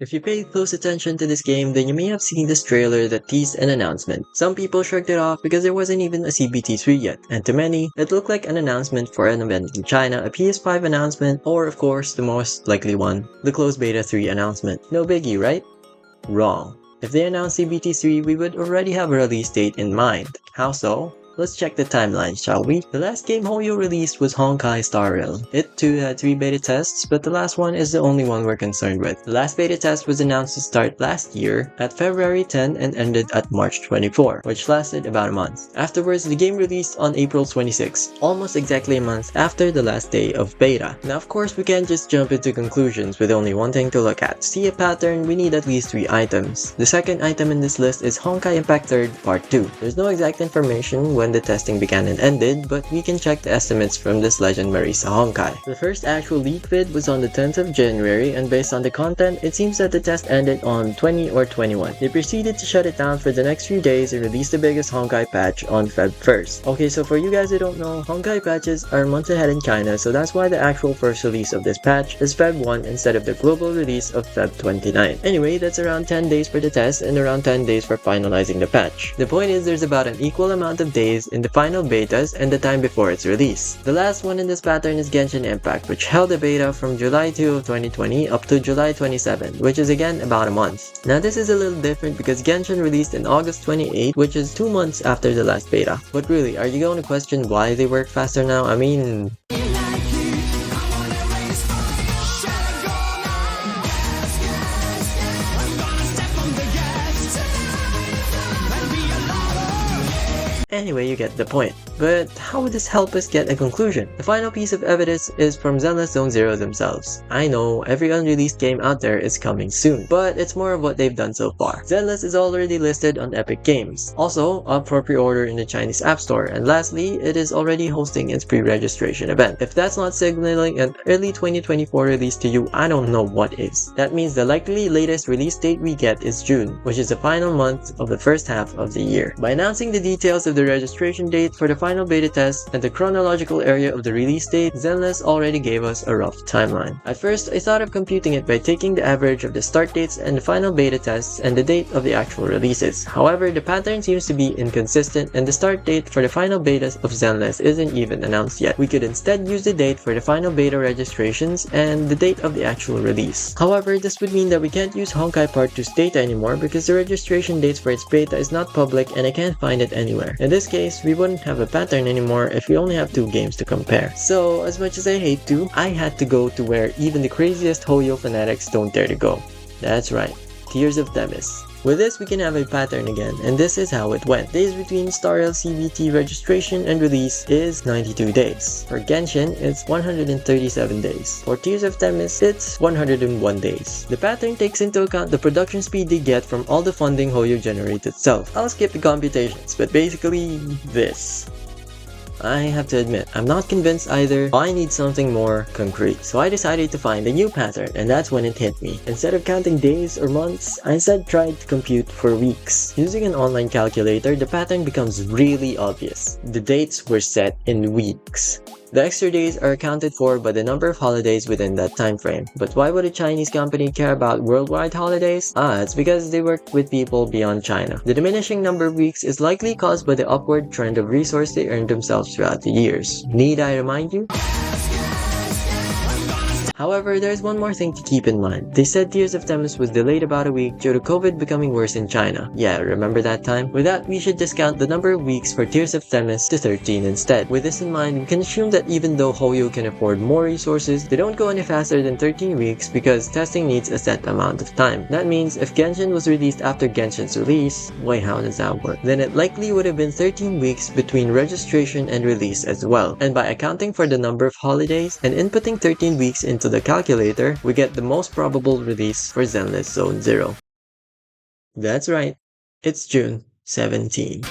If you paid close attention to this game, then you may have seen this trailer that teased an announcement. Some people shrugged it off because there wasn't even a CBT3 yet, and to many, it looked like an announcement for an event in China, a PS5 announcement, or of course, the most likely one, the closed beta 3 announcement. No biggie, right? Wrong. If they announced CBT3, we would already have a release date in mind. How so? Let's check the timeline, shall we? The last game Hoyo released was Honkai Star Rail. It too had 3 beta tests, but the last one is the only one we're concerned with. The last beta test was announced to start last year at February 10 and ended at March 24, which lasted about a month. Afterwards, the game released on April 26, almost exactly a month after the last day of beta. Now of course we can't just jump into conclusions with only one thing to look at. To see a pattern, we need at least 3 items. The second item in this list is Honkai Impact 3rd Part 2. There's no exact information when the testing began and ended, but we can check the estimates from this legend Marisa Honkai. The first actual leak vid was on the 10th of January, and based on the content, it seems that the test ended on 20 or 21. They proceeded to shut it down for the next few days and released the biggest Honkai patch on Feb 1st. Okay, so for you guys who don't know, Honkai patches are months ahead in China, so that's why the actual first release of this patch is Feb 1 instead of the global release of Feb 29. Anyway, that's around 10 days for the test and around 10 days for finalizing the patch. The point is there's about an equal amount of days in the final betas and the time before its release. The last one in this pattern is Genshin Impact, which held a beta from July 2 of 2020 up to July 27, which is again about a month. Now this is a little different because Genshin released in August 28, which is 2 months after the last beta. But really, are you going to question why they work faster now? I mean... Anyway, you get the point. But how would this help us get a conclusion? The final piece of evidence is from Zenless Zone Zero themselves. I know, every unreleased game out there is coming soon, but it's more of what they've done so far. Zenless is already listed on Epic Games, also up for pre-order in the Chinese App Store, and lastly, it is already hosting its pre-registration event. If that's not signaling an early 2024 release to you, I don't know what is. That means the likely latest release date we get is June, which is the final month of the first half of the year. By announcing the details of the registration date for the final beta test and the chronological area of the release date, Zenless already gave us a rough timeline. At first, I thought of computing it by taking the average of the start dates and the final beta tests and the date of the actual releases. However, the pattern seems to be inconsistent and the start date for the final betas of Zenless isn't even announced yet. We could instead use the date for the final beta registrations and the date of the actual release. However, this would mean that we can't use Honkai Part 2's data anymore because the registration dates for its beta is not public and I can't find it anywhere. In this case, we wouldn't have a pattern anymore if we only have 2 games to compare. So, as much as I hate to, I had to go to where even the craziest Hoyo fanatics don't dare to go. That's right, Tears of Themis. With this, we can have a pattern again, and this is how it went. Days between Star Rail CBT registration and release is 92 days. For Genshin, it's 137 days. For Tears of Themis, it's 101 days. The pattern takes into account the production speed they get from all the funding Hoyo generates itself. I'll skip the computations, but basically, this. I have to admit, I'm not convinced either. I need something more concrete. So I decided to find a new pattern, and that's when it hit me. Instead of counting days or months, I instead tried to compute for weeks. Using an online calculator, the pattern becomes really obvious. The dates were set in weeks. The extra days are accounted for by the number of holidays within that time frame. But why would a Chinese company care about worldwide holidays? It's because they work with people beyond China. The diminishing number of weeks is likely caused by the upward trend of resource they earned themselves throughout the years. Need I remind you? However, there's one more thing to keep in mind. They said Tears of Themis was delayed about a week due to COVID becoming worse in China. Yeah, remember that time? With that, we should discount the number of weeks for Tears of Themis to 13 instead. With this in mind, we can assume that even though Hoyo can afford more resources, they don't go any faster than 13 weeks because testing needs a set amount of time. That means if Genshin was released after Genshin's release, wait, how does that work? Then it likely would have been 13 weeks between registration and release as well. And by accounting for the number of holidays and inputting 13 weeks into the calculator, we get the most probable release for Zenless Zone Zero. That's right, it's June 17.